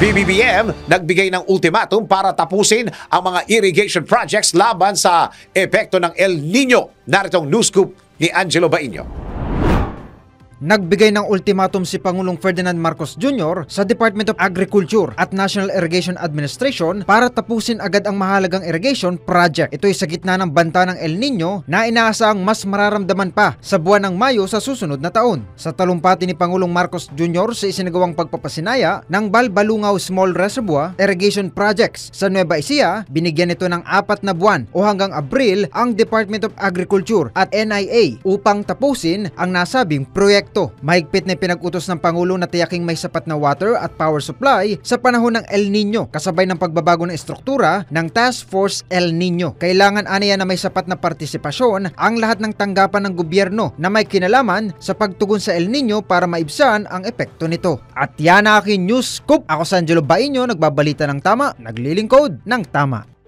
BBBM nagbigay ng ultimatum para tapusin ang mga irrigation projects laban sa epekto ng El Nino. Naritong news scoop ni Angelo Bainio. Nagbigay ng ultimatum si Pangulong Ferdinand Marcos Jr. sa Department of Agriculture at National Irrigation Administration para tapusin agad ang mahalagang irrigation project. Ito'y sa gitna ng banta ng El Nino na inaasahang mas mararamdaman pa sa buwan ng Mayo sa susunod na taon. Sa talumpati ni Pangulong Marcos Jr. sa isinagawang pagpapasinaya ng Balbalungaw Small Reservoir Irrigation Projects sa Nueva Ecija, binigyan ito ng 4 na buwan o hanggang Abril ang Department of Agriculture at NIA upang tapusin ang nasabing proyekto. Mahigpit na pinag-utos ng Pangulo na tiyaking may sapat na water at power supply sa panahon ng El Nino kasabay ng pagbabago ng estruktura ng Task Force El Nino. Kailangan aniya na may sapat na partisipasyon ang lahat ng tanggapan ng gobyerno na may kinalaman sa pagtugon sa El Nino para maibsan ang epekto nito. At yan ang aking news scoop. Ako si Angelo Bainio, nagbabalita ng tama, naglilingkod ng tama.